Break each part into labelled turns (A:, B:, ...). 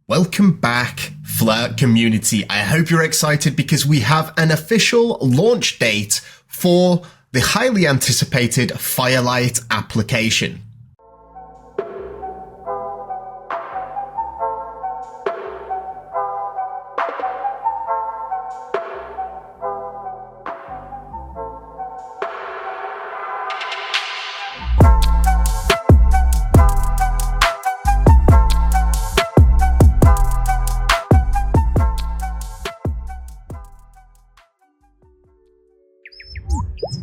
A: Welcome back, Flare community. I hope you're excited because we have an official launch date for the highly anticipated Firelight application.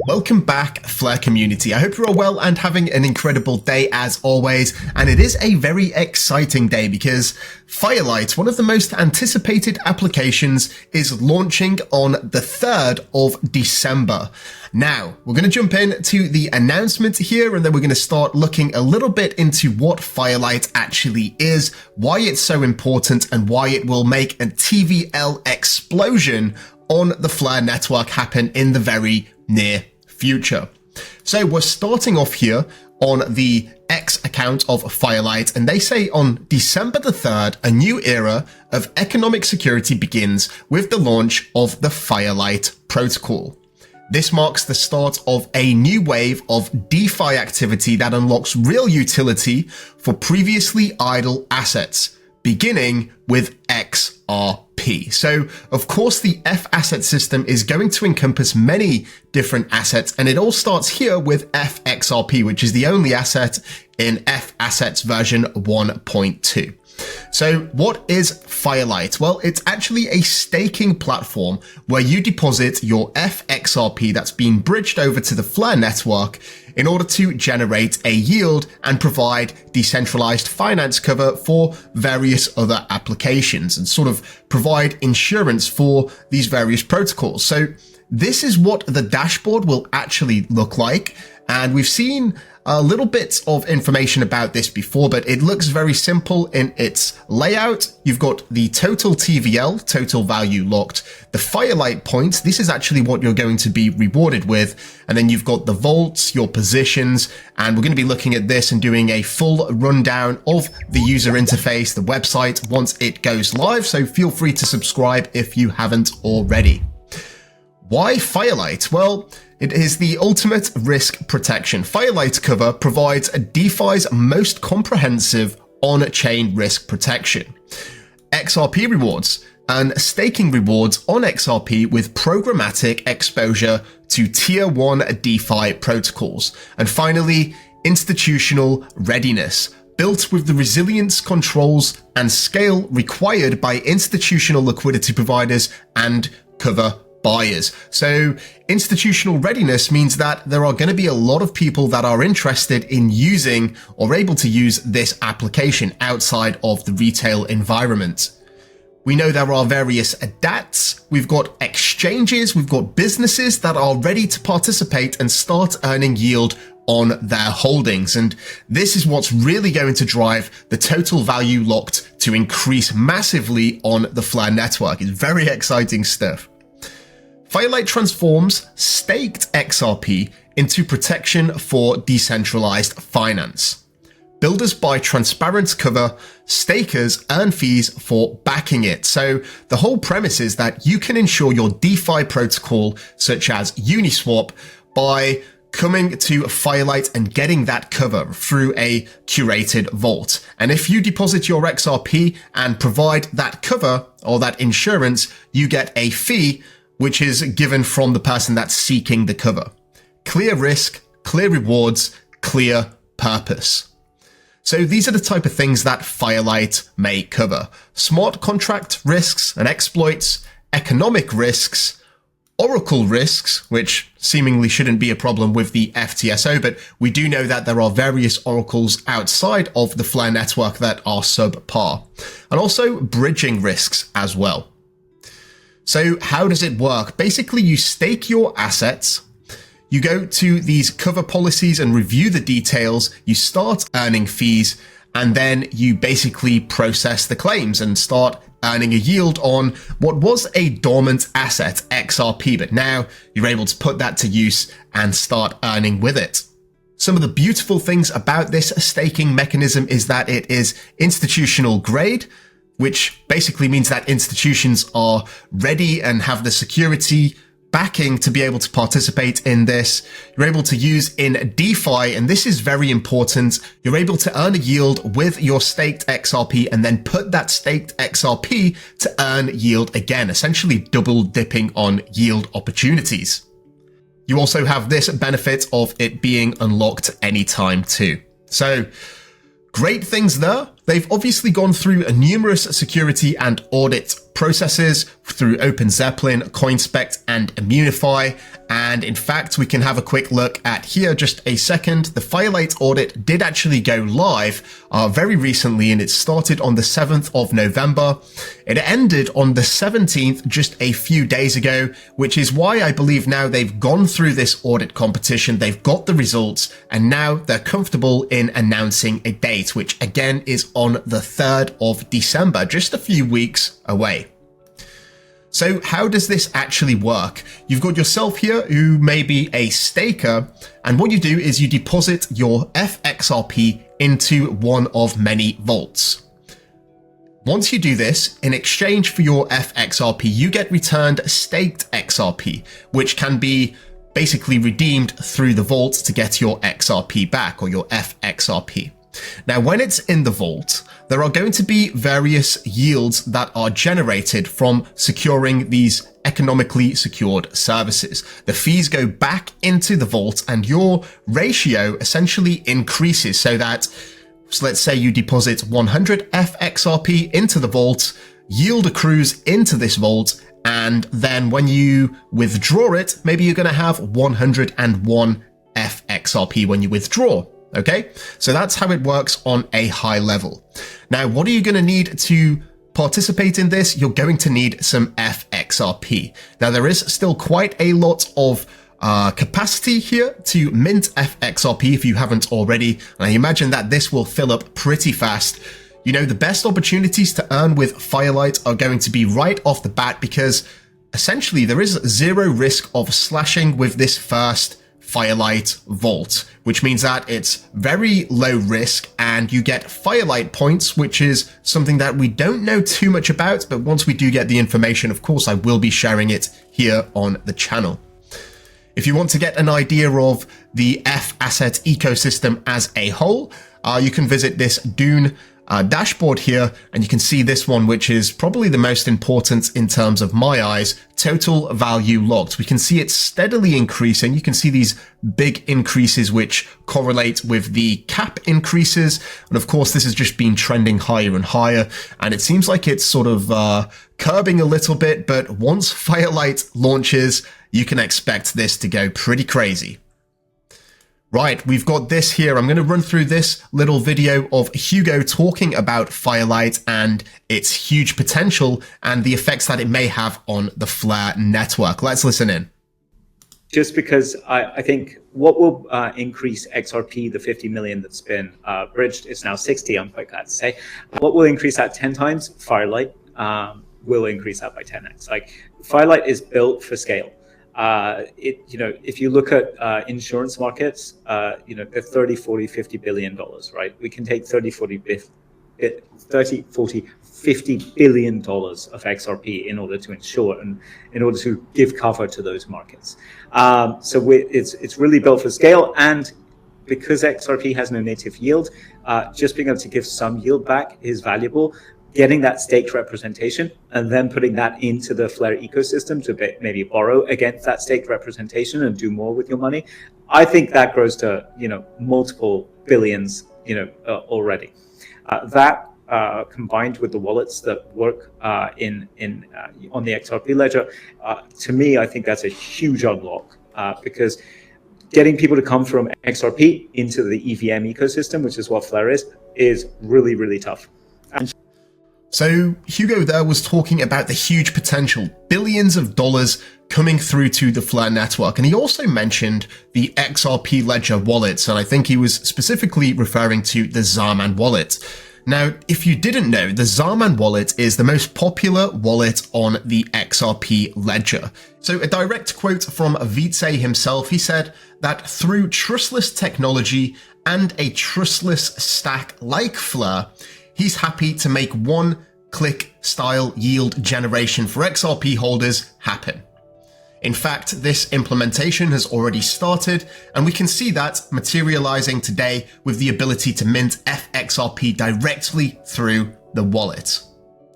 A: Welcome back, Flare community. I hope you're all well and having an incredible day as always. And it is a very exciting day because Firelight, one of the most anticipated applications, is launching on the 3rd of December. Now, we're going to jump into the announcement here and then we're going to start looking a little bit into what Firelight actually is, why it's so important, and why it will make a TVL explosion on the Flare network happen in the very near future. So we're starting off here on the X account of Firelight, and they say on December the 3rd, a new era of economic security begins with the launch of the Firelight protocol. This marks the start of a new wave of DeFi activity that unlocks real utility for previously idle assets, beginning with XRP. So, of course, the F asset system is going to encompass many different assets, and it all starts here with FXRP, which is the only asset in F assets version 1.2. So what is Firelight? Well, it's actually a staking platform where you deposit your FXRP that's been bridged over to the Flare network in order to generate a yield and provide decentralized finance cover for various other applications and sort of provide insurance for these various protocols. So this is what the dashboard will actually look like. And we've seen a little bit of information about this before, but it looks very simple in its layout. You've got the total TVL, total value locked, the Firelight points. This is actually what you're going to be rewarded with. And then you've got the vaults, your positions, and we're going to be looking at this and doing a full rundown of the user interface, the website, once it goes live. So feel free to subscribe if you haven't already. Why Firelight? Well, it is the ultimate risk protection. Firelight cover provides DeFi's most comprehensive on-chain risk protection. XRP rewards and staking rewards on XRP with programmatic exposure to tier 1 DeFi protocols. And finally, institutional readiness, built with the resilience, controls, and scale required by institutional liquidity providers and cover buyers. So institutional readiness means that there are going to be a lot of people that are interested in using or able to use this application outside of the retail environment. We know there are various DATs, we've got exchanges, we've got businesses that are ready to participate and start earning yield on their holdings. And this is what's really going to drive the total value locked to increase massively on the Flare network. It's very exciting stuff. Firelight transforms staked XRP into protection for decentralized finance. Builders buy transparent cover, stakers earn fees for backing it. So the whole premise is that you can ensure your DeFi protocol, such as Uniswap, by coming to Firelight and getting that cover through a curated vault. And if you deposit your XRP and provide that cover or that insurance, you get a fee which is given from the person that's seeking the cover. Clear risk, clear rewards, clear purpose. So these are the type of things that Firelight may cover. Smart contract risks and exploits, economic risks, oracle risks, which seemingly shouldn't be a problem with the FTSO, but we do know that there are various oracles outside of the Flare network that are subpar. And also bridging risks as well. So how does it work? Basically, you stake your assets, you go to these cover policies and review the details, you start earning fees, and then you basically process the claims and start earning a yield on what was a dormant asset, XRP, but now you're able to put that to use and start earning with it. Some of the beautiful things about this staking mechanism is that it is institutional grade, which basically means that institutions are ready and have the security backing to be able to participate in this. You're able to use in DeFi, and this is very important. You're able to earn a yield with your staked XRP and then put that staked XRP to earn yield again, essentially double dipping on yield opportunities. You also have this benefit of it being unlocked anytime too. So great things there. They've obviously gone through numerous security and audit processes through OpenZeppelin, CoinSpect, and Immunify. And in fact, we can have a quick look at here just a second. The Firelight audit did actually go live very recently, and it started on the 7th of November. It ended on the 17th, just a few days ago, which is why I believe now they've gone through this audit competition, they've got the results, and now they're comfortable in announcing a date, which again is on the 3rd of December, just a few weeks away. So how does this actually work? You've got yourself here who may be a staker, and what you do is you deposit your FXRP into one of many vaults. Once you do this, in exchange for your FXRP, you get returned staked XRP, which can be basically redeemed through the vault to get your XRP back, or your FXRP. Now, when it's in the vault, there are going to be various yields that are generated from securing these economically secured services. The fees go back into the vault and your ratio essentially increases so that, let's say you deposit 100 FXRP into the vault, yield accrues into this vault, and then when you withdraw it, maybe you're going to have 101 FXRP when you withdraw. Okay, so that's how it works on a high level. Now, what are you going to need to participate in this? You're going to need some FXRP. Now, there is still quite a lot of capacity here to mint FXRP if you haven't already. And I imagine that this will fill up pretty fast. You know, the best opportunities to earn with Firelight are going to be right off the bat because essentially there is zero risk of slashing with this first Firelight vault, which means that it's very low risk and you get Firelight points, which is something that we don't know too much about, but once we do get the information, of course, I will be sharing it here on the channel. If you want to get an idea of the F asset ecosystem as a whole, you can visit this Dune dashboard here, and you can see this one, which is probably the most important in terms of my eyes, total value locked. We can see it steadily increasing. You can see these big increases which correlate with the cap increases. And of course, this has just been trending higher and higher. And it seems like it's sort of curbing a little bit, but once Firelight launches, you can expect this to go pretty crazy. Right, we've got this here. I'm going to run through this little video of Hugo talking about Firelight and its huge potential and the effects that it may have on the Flare network. Let's listen in.
B: Just because I think what will increase XRP, the 50 million that's been bridged, is now 60, I'm quite glad to say. What will increase that 10 times? Firelight will increase that by 10x. Like, Firelight is built for scale. If you look at insurance markets, they're 30, 40, 50 billion dollars, right? We can take 30, 40, 50 billion dollars of XRP in order to insure and in order to give cover to those markets. It's really built for scale, and because XRP has no native yield, just being able to give some yield back is valuable. Getting that staked representation and then putting that into the Flare ecosystem to maybe borrow against that staked representation and do more with your money, I think that grows to multiple billions already. That combined with the wallets that work on the XRP ledger, to me, I think that's a huge unlock because getting people to come from XRP into the EVM ecosystem, which is what Flare is really, really tough.
A: So Hugo there was talking about the huge potential, billions of dollars coming through to the Flare network. And he also mentioned the XRP Ledger wallets. And I think he was specifically referring to the Xaman wallet. Now, if you didn't know, the Xaman wallet is the most popular wallet on the XRP Ledger. So a direct quote from Vitze himself, he said that through trustless technology and a trustless stack like Flare, he's happy to make one click style yield generation for XRP holders happen. In fact, this implementation has already started, and we can see that materializing today with the ability to mint FXRP directly through the wallet.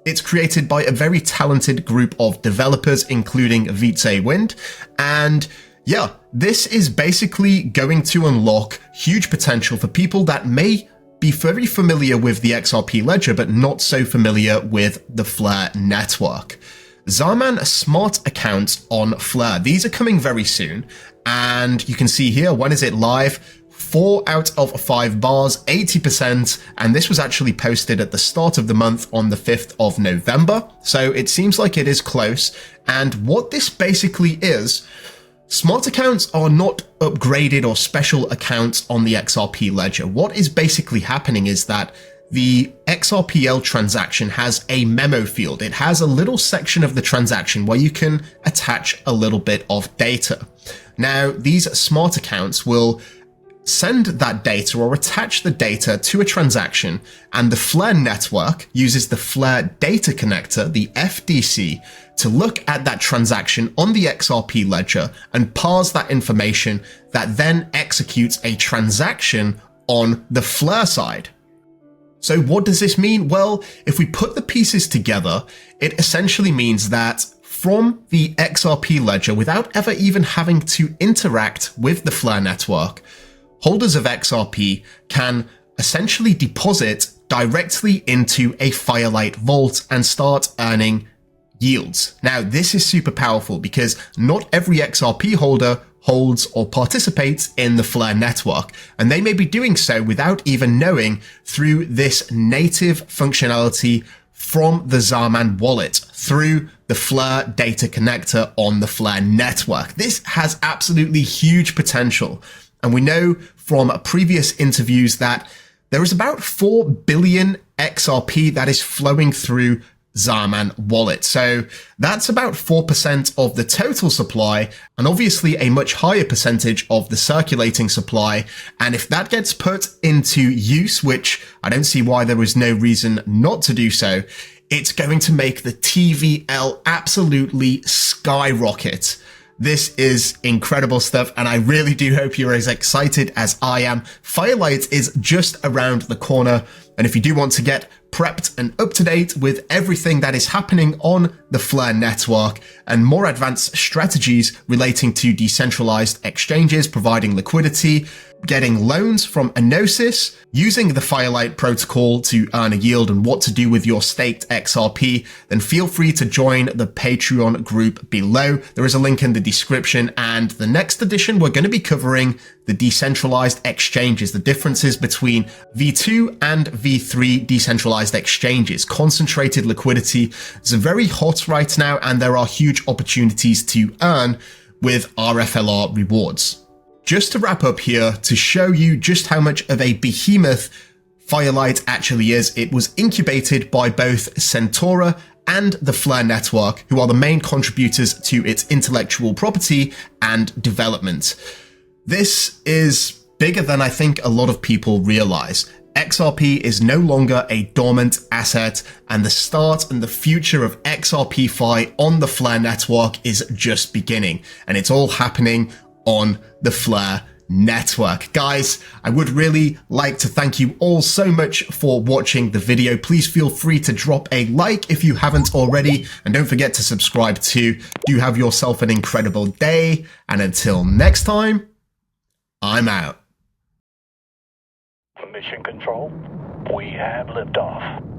A: It's created by a very talented group of developers, including xHaven, and yeah, this is basically going to unlock huge potential for people that may be very familiar with the XRP ledger, but not so familiar with the Flare network. Xaman smart accounts on Flare. These are coming very soon, and you can see here, when is it live? 4 out of 5 bars, 80%, and this was actually posted at the start of the month on the 5th of November, so it seems like it is close. And what this basically is, smart accounts are not upgraded or special accounts on the XRP ledger. What is basically happening is that the XRPL transaction has a memo field. It has a little section of the transaction where you can attach a little bit of data. Now, these smart accounts will send that data or attach the data to a transaction, and the Flare network uses the Flare data connector, the FDC, to look at that transaction on the XRP ledger and parse that information that then executes a transaction on the Flare side. So what does this mean? Well, if we put the pieces together, it essentially means that from the XRP ledger, without ever even having to interact with the Flare network, holders of XRP can essentially deposit directly into a Firelight vault and start earning yields. Now, this is super powerful because not every XRP holder holds or participates in the Flare network, and they may be doing so without even knowing through this native functionality from the Xaman wallet through the Flare data connector on the Flare network. This has absolutely huge potential. And we know from previous interviews that there is about 4 billion XRP that is flowing through Xaman wallet. So that's about 4% of the total supply, and obviously a much higher percentage of the circulating supply. And if that gets put into use, which I don't see why there is no reason not to do so, it's going to make the TVL absolutely skyrocket. This is incredible stuff, and I really do hope you're as excited as I am. Firelight is just around the corner, and if you do want to get prepped and up to date with everything that is happening on the Flare network and more advanced strategies relating to decentralized exchanges, providing liquidity, getting loans from a Gnosis, using the Firelight protocol to earn a yield, and what to do with your staked XRP, then feel free to join the Patreon group below. There is a link in the description, and the next edition we're going to be covering the decentralized exchanges, the differences between V2 and V3 decentralized exchanges. Concentrated liquidity is very hot right now, and there are huge opportunities to earn with RFLR rewards. Just to wrap up here, to show you just how much of a behemoth Firelight actually is, it was incubated by both Centaura and the Flare network, who are the main contributors to its intellectual property and development. This is bigger than I think a lot of people realize. XRP is no longer a dormant asset, and the start and the future of XRP-Fi on the Flare network is just beginning, and it's all happening on the Flare network. Guys, I would really like to thank you all so much for watching the video. Please feel free to drop a like if you haven't already, and don't forget to subscribe too. Do have yourself an incredible day, and until next time, I'm out.
C: Mission Control, we have liftoff.